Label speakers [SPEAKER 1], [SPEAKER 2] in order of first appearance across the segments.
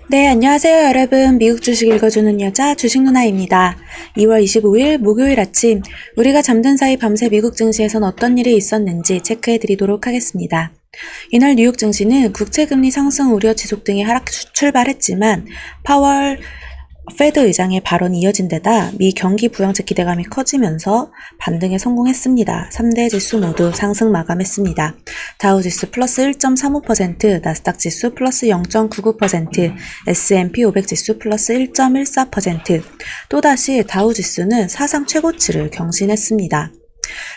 [SPEAKER 1] 네, 안녕하세요, 여러분. 미국 주식 읽어주는 여자 주식 누나입니다. 2월 25일 목요일 아침, 우리가 잠든 사이 밤새 미국 증시에선 어떤 일이 있었는지 체크해 드리도록 하겠습니다. 이날 뉴욕 증시는 국채금리 상승 우려 지속 등의 하락 출발했지만 파월 페드 의장의 발언이 이어진 데다 미 경기 부양책 기대감이 커지면서 반등에 성공했습니다. 3대 지수 모두 상승 마감했습니다. 다우지수 플러스 1.35%, 나스닥 지수 플러스 0.99%, S&P 500 지수 플러스 1.14%, 또다시 다우지수는 사상 최고치를 경신했습니다.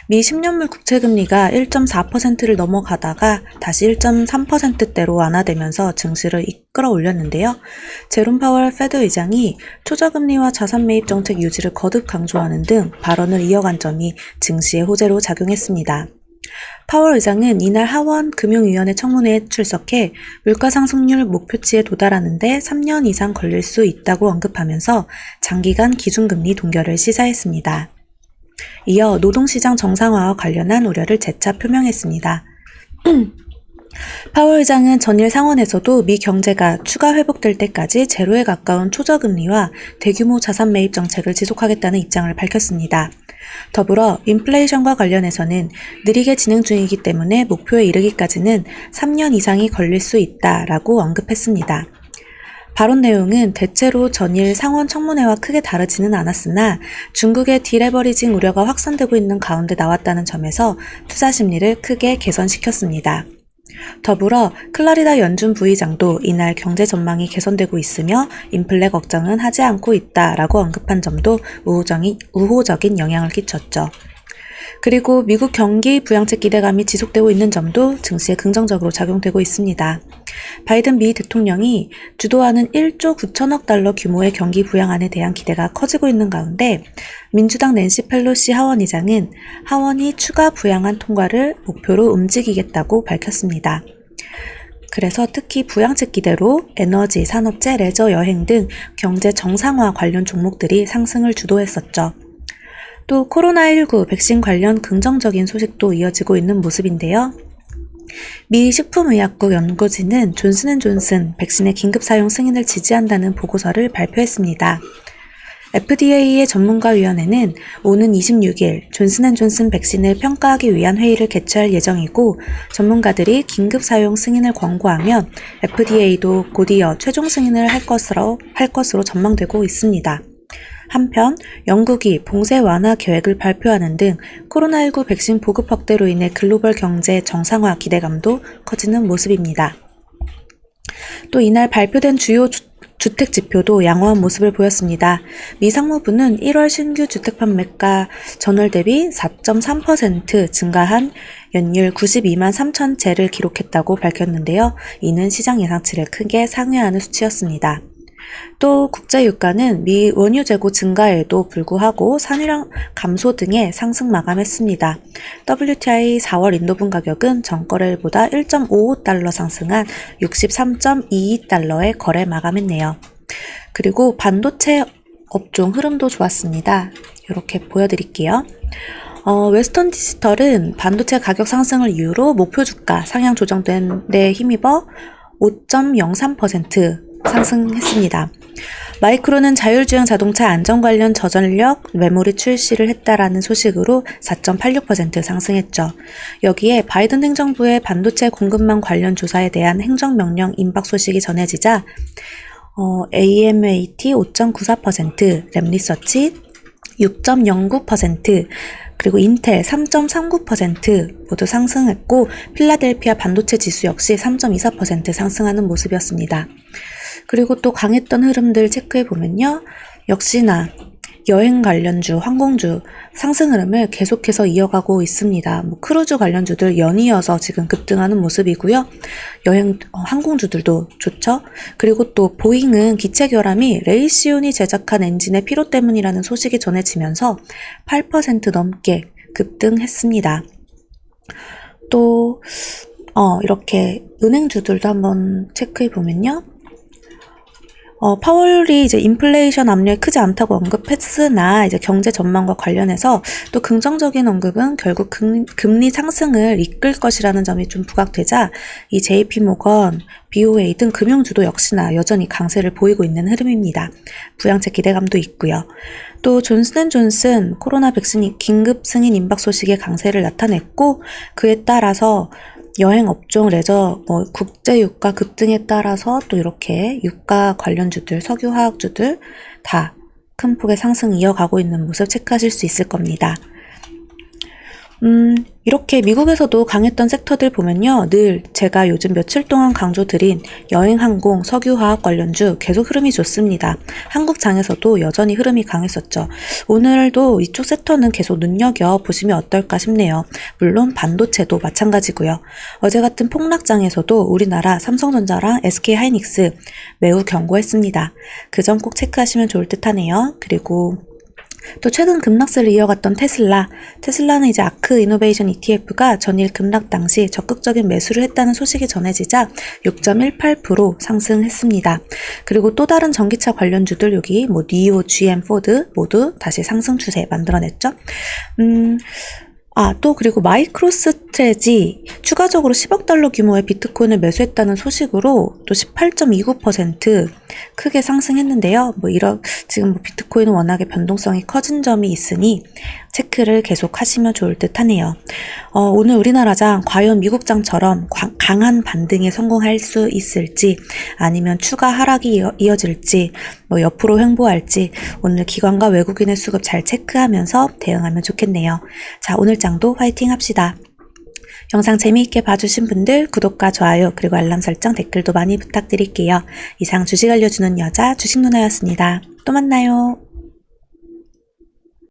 [SPEAKER 1] 미 10년물 국채금리가 1.4%를 넘어가다가 다시 1.3%대로 완화되면서 증시를 이끌어 올렸는데요. 제롬 파월 페드 의장이 초저금리와 자산 매입 정책 유지를 거듭 강조하는 등 발언을 이어간 점이 증시의 호재로 작용했습니다. 파월 의장은 이날 하원 금융위원회 청문회에 출석해 물가 상승률 목표치에 도달하는 데 3년 이상 걸릴 수 있다고 언급하면서 장기간 기준금리 동결을 시사했습니다. 이어 노동시장 정상화와 관련한 우려를 재차 표명했습니다. 파월 의장은 전일 상원에서도 미 경제가 추가 회복될 때까지 제로에 가까운 초저금리와 대규모 자산 매입 정책을 지속하겠다는 입장을 밝혔습니다. 더불어 인플레이션과 관련해서는 느리게 진행 중이기 때문에 목표에 이르기까지는 3년 이상이 걸릴 수 있다라고 언급했습니다. 발언 내용은 대체로 전일 상원 청문회와 크게 다르지는 않았으나 중국의 디레버리징 우려가 확산되고 있는 가운데 나왔다는 점에서 투자 심리를 크게 개선시켰습니다. 더불어 클라리다 연준 부의장도 이날 경제 전망이 개선되고 있으며 인플레 걱정은 하지 않고 있다라고 언급한 점도 우호적인 영향을 끼쳤죠. 그리고 미국 경기 부양책 기대감이 지속되고 있는 점도 증시에 긍정적으로 작용되고 있습니다. 바이든 미 대통령이 주도하는 1조 9천억 달러 규모의 경기 부양안에 대한 기대가 커지고 있는 가운데 민주당 낸시 펠로시 하원의장은 하원이 추가 부양안 통과를 목표로 움직이겠다고 밝혔습니다. 그래서 특히 부양책 기대로 에너지, 산업재, 레저, 여행 등 경제 정상화 관련 종목들이 상승을 주도했었죠. 또 코로나19 백신 관련 긍정적인 소식도 이어지고 있는 모습인데요. 미 식품의약국 연구진은 존슨앤존슨 백신의 긴급 사용 승인을 지지한다는 보고서를 발표했습니다. FDA의 전문가위원회는 오는 26일 존슨앤존슨 백신을 평가하기 위한 회의를 개최할 예정이고 전문가들이 긴급 사용 승인을 권고하면 FDA도 곧이어 최종 승인을 할 것으로 전망되고 있습니다. 한편 영국이 봉쇄 완화 계획을 발표하는 등 코로나19 백신 보급 확대로 인해 글로벌 경제 정상화 기대감도 커지는 모습입니다. 또 이날 발표된 주요 주택 지표도 양호한 모습을 보였습니다. 미 상무부는 1월 신규 주택 판매가 전월 대비 4.3% 증가한 연율 92만 3천 채를 기록했다고 밝혔는데요. 이는 시장 예상치를 크게 상회하는 수치였습니다. 또 국제유가는 미 원유 재고 증가에도 불구하고 산유량 감소 등의 상승 마감했습니다. WTI 4월 인도분 가격은 전거래일보다 1.55달러 상승한 63.22달러에 거래 마감했네요. 그리고 반도체 업종 흐름도 좋았습니다. 이렇게 보여드릴게요. 웨스턴 디지털은 반도체 가격 상승을 이유로 목표 주가 상향 조정된 데 힘입어 5.03% 상승했습니다. 마이크론은 자율주행 자동차 안전 관련 저전력 메모리 출시를 했다라는 소식으로 4.86% 상승했죠. 여기에 바이든 행정부의 반도체 공급망 관련 조사에 대한 행정명령 임박 소식이 전해지자 AMAT 5.94%, 램리서치 6.09%, 그리고 인텔 3.39% 모두 상승했고 필라델피아 반도체 지수 역시 3.24% 상승하는 모습이었습니다. 그리고 또 강했던 흐름들 체크해보면요. 역시나 여행 관련주, 항공주 상승 흐름을 계속해서 이어가고 있습니다. 크루즈 관련주들 연이어서 지금 급등하는 모습이고요. 항공주들도 좋죠. 그리고 또 보잉은 기체 결함이 레이시온이 제작한 엔진의 피로 때문이라는 소식이 전해지면서 8% 넘게 급등했습니다. 또 이렇게 은행주들도 한번 체크해보면요. 파월이 이제 인플레이션 압력이 크지 않다고 언급했으나 이제 경제 전망과 관련해서 또 긍정적인 언급은 결국 금리 상승을 이끌 것이라는 점이 좀 부각되자 이 JP 모건, BOA 등 금융주도 역시나 여전히 강세를 보이고 있는 흐름입니다. 부양책 기대감도 있고요. 또 존슨앤존슨 코로나 백신이 긴급 승인 임박 소식에 강세를 나타냈고 그에 따라서 여행 업종, 레저, 국제 유가 급등에 따라서 또 이렇게 유가 관련주들, 석유 화학주들 다 큰 폭의 상승 이어가고 있는 모습 체크하실 수 있을 겁니다. 이렇게 미국에서도 강했던 섹터들 보면요. 늘 제가 요즘 며칠 동안 강조드린 여행, 항공, 석유화학 관련주 계속 흐름이 좋습니다. 한국장에서도 여전히 흐름이 강했었죠. 오늘도 이쪽 섹터는 계속 눈여겨보시면 어떨까 싶네요. 물론 반도체도 마찬가지고요. 어제 같은 폭락장에서도 우리나라 삼성전자랑 SK하이닉스 매우 견고했습니다. 그 점 꼭 체크하시면 좋을 듯 하네요. 그리고 또 최근 급락세를 이어갔던 테슬라는 이제 아크 이노베이션 ETF가 전일 급락 당시 적극적인 매수를 했다는 소식이 전해지자 6.18% 상승했습니다. 그리고 또 다른 전기차 관련주들 여기 니오, GM, 포드 모두 다시 상승 추세 만들어냈죠. 또 그리고 마이크로스트레지 추가적으로 10억 달러 규모의 비트코인을 매수했다는 소식으로 또 18.29% 크게 상승했는데요. 지금 비트코인은 워낙에 변동성이 커진 점이 있으니 체크를 계속 하시면 좋을 듯 하네요. 오늘 우리나라장 과연 미국장처럼 강한 반등에 성공할 수 있을지 아니면 추가 하락이 이어질지 옆으로 횡보할지 오늘 기관과 외국인의 수급 잘 체크하면서 대응하면 좋겠네요. 자, 오늘 장도 화이팅 합시다. 영상 재미있게 봐주신 분들 구독과 좋아요 그리고 알람 설정 댓글도 많이 부탁드릴게요. 이상 주식 알려주는 여자 주식누나였습니다. 또 만나요.